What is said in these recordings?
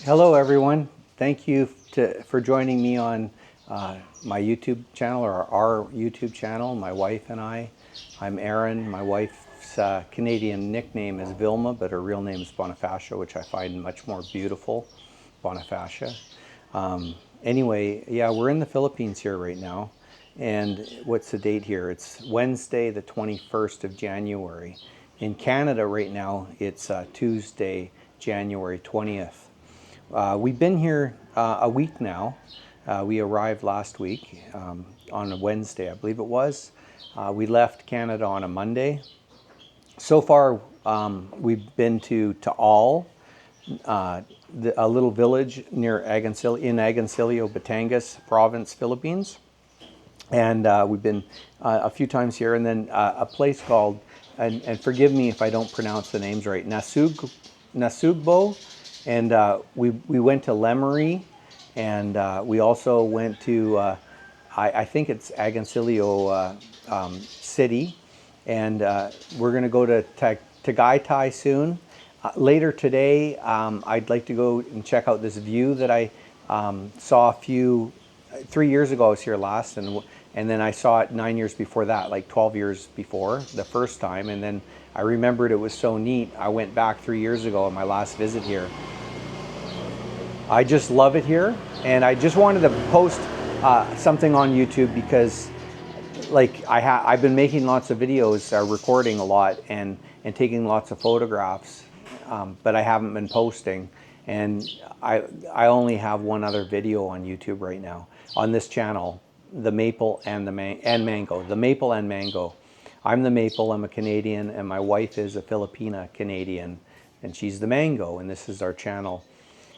Hello, everyone. Thank you for joining me on my YouTube channel, or our YouTube channel, my wife and I. I'm Aaron. My wife's Canadian nickname is Vilma, but her real name is Bonifacia, which I find much more beautiful, Bonifacia. Anyway, yeah, we're in the Philippines here right now. And what's the date here? It's Wednesday, the 21st of January. In Canada right now, it's Tuesday, January 20th. We've been here a week now. We arrived last week on a Wednesday, I believe it was. We left Canada on a Monday. So far, we've been to Taal, a little village near in Agoncillo, Batangas Province, Philippines. And we've been a few times here. And then a place called, and forgive me if I don't pronounce the names right, Nasugbo. And we went to Lemery, and we also went to, I think it's Agoncillo City, and we're going to go to Tagaytay soon. Later today, I'd like to go and check out this view that I saw 3 years ago. I was here last, and then I saw it 9 years before that, like 12 years before the first time, and then I remembered it was so neat. I went back 3 years ago on my last visit here. I just love it here, and I just wanted to post something on YouTube because, like, I've been making lots of videos, recording a lot, and taking lots of photographs, but I haven't been posting, and I only have one other video on YouTube right now on this channel, the Maple and the Mango, the Maple and Mango. I'm the Maple. I'm a Canadian, and my wife is a Filipina Canadian, and she's the Mango, and this is our channel.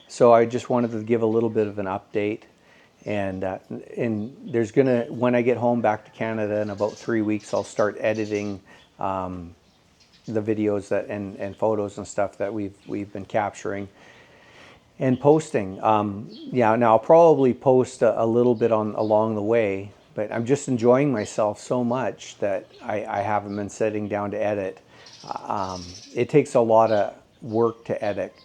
So I just wanted to give a little bit of an update, and there's gonna, when I get home back to Canada in about 3 weeks, I'll start editing the videos that and photos and stuff that we've been capturing and posting. Yeah, now I'll probably post a little bit along the way, but I'm just enjoying myself so much that I haven't been sitting down to edit. It takes a lot of work to edit,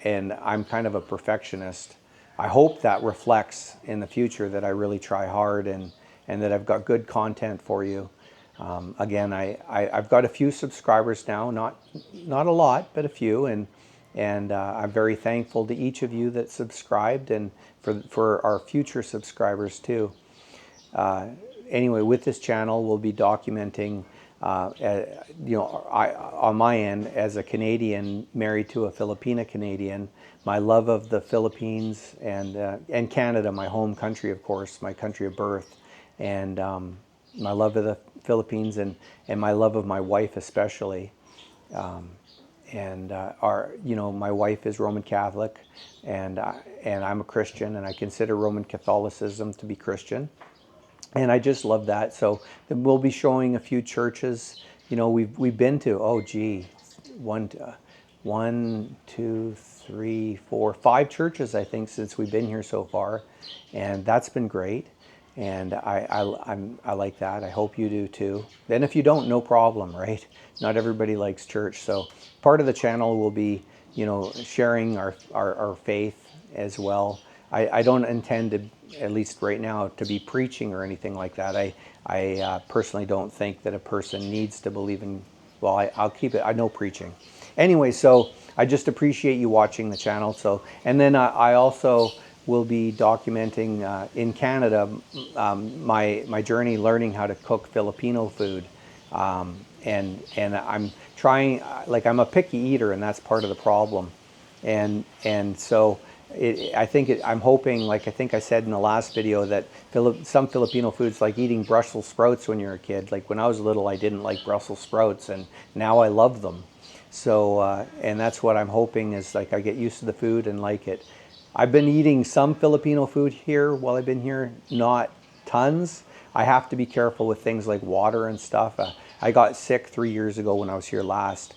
and I'm kind of a perfectionist. I hope that reflects in the future, that I really try hard, and that I've got good content for you. Again, I've got a few subscribers now, not a lot, but a few, and I'm very thankful to each of you that subscribed, and for our future subscribers too. Anyway, with this channel, we'll be documenting, on my end, as a Canadian married to a Filipina Canadian, my love of the Philippines and Canada, my home country, of course, my country of birth, and my love of the Philippines, and my love of my wife especially. My wife is Roman Catholic, and I'm a Christian, and I consider Roman Catholicism to be Christian. And I just love that. So we'll be showing a few churches. We've been to, one, two, three, four, 5 churches, I think, since we've been here so far, and that's been great. And I like that. I hope you do too. Then if you don't, no problem, right? Not everybody likes church. So part of the channel will be, sharing our faith as well. I don't intend to, at least right now, to be preaching or anything like that. I personally don't think that a person needs to believe in, well, I'll keep it, I know preaching. Anyway, so I just appreciate you watching the channel. So, and then I also will be documenting in Canada my journey learning how to cook Filipino food. And I'm trying, like, I'm a picky eater, and that's part of the problem. And so I'm hoping, like I think I said in the last video, that some Filipino foods, like eating Brussels sprouts when you're a kid. Like when I was little, I didn't like Brussels sprouts, and now I love them. So, and that's what I'm hoping, is like I get used to the food and like it. I've been eating some Filipino food here while I've been here, not tons. I have to be careful with things like water and stuff. I got sick 3 years ago when I was here last.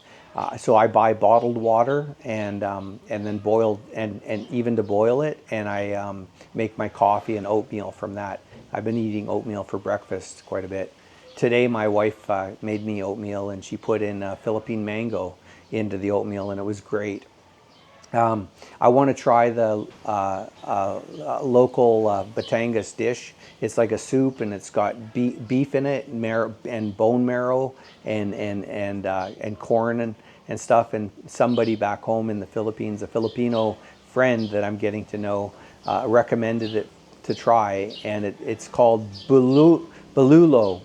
So I buy bottled water and then boiled, and even to boil it, and I make my coffee and oatmeal from that. I've been eating oatmeal for breakfast quite a bit. Today my wife made me oatmeal, and she put in Philippine mango into the oatmeal, and it was great. I want to try the local Batangas dish. It's like a soup, and it's got beef in it, and bone marrow, and corn and stuff. And somebody back home in the Philippines, a Filipino friend that I'm getting to know, recommended it to try, and it's called balulo. Balulo.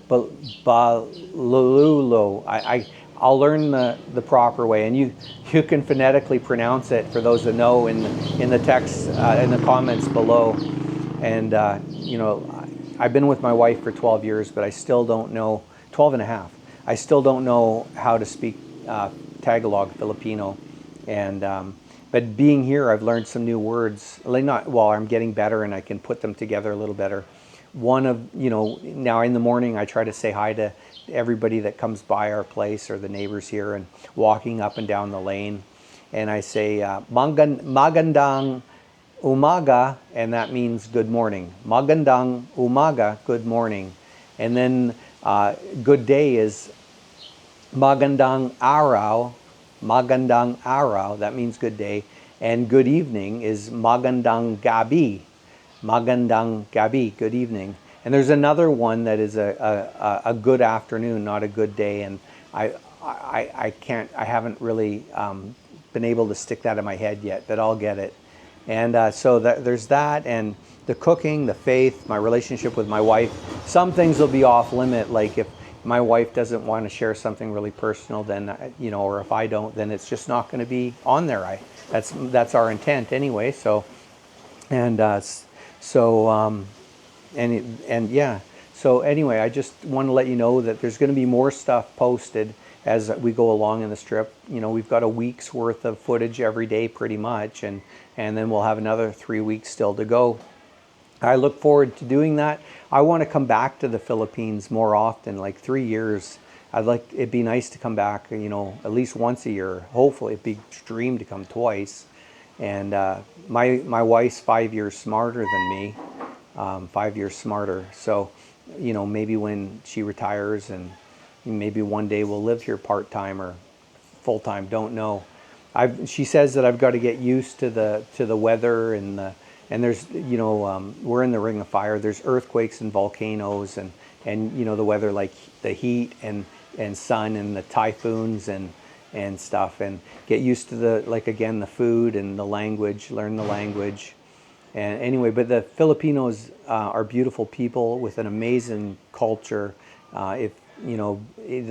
I'll learn the proper way, and you can phonetically pronounce it for those that know in the text in the comments below. And you know, I've been with my wife for 12 years, but I still don't know 12 and a half. I still don't know how to speak Tagalog Filipino, and but being here, I've learned some new words. Like not well, I'm getting better, and I can put them together a little better. One of, you know, now in the morning I try to say hi to everybody that comes by our place or the neighbors here, and walking up and down the lane, and I say magandang umaga, and that means good morning. Magandang umaga, good morning. And then good day is magandang araw. Magandang araw, that means good day. And good evening is magandang gabi. Magandang gabi, good evening. And there's another one that is a good afternoon, not a good day. And I haven't really been able to stick that in my head yet, but I'll get it. And so there's that, and the cooking, the faith, my relationship with my wife. Some things will be off limit, like if my wife doesn't want to share something really personal, then you know, or if I don't, then it's just not going to be on there. That's our intent anyway. So, and yeah. So anyway, I just want to let you know that there's going to be more stuff posted as we go along in the strip. You know, we've got a week's worth of footage every day pretty much, and then we'll have another 3 weeks still to go. I look forward to doing that. I want to come back to the Philippines more often, like 3 years. It'd be nice to come back, you know, at least once a year. Hopefully it'd be a dream to come twice. And my wife's 5 years smarter than me, 5 years smarter. So, you know, maybe when she retires, and maybe one day we'll live here part-time or full-time, don't know. She says that I've got to get used to the weather, and there's, you know, we're in the Ring of Fire. There's earthquakes and volcanoes, and you know, the weather, like the heat and sun and the typhoons and stuff, and get used to the food and the language, learn the language. And anyway, but the Filipinos are beautiful people with an amazing culture. If you know,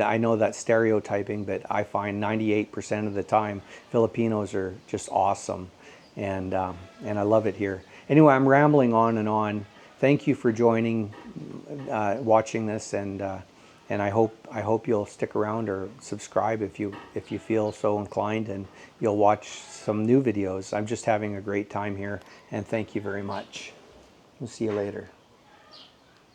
I know that's stereotyping, but I find 98% of the time Filipinos are just awesome, and I love it here. Anyway, I'm rambling on and on. Thank you for joining, watching this, and I hope you'll stick around or subscribe if you feel so inclined, and you'll watch some new videos. I'm just having a great time here, and thank you very much. We'll see you later.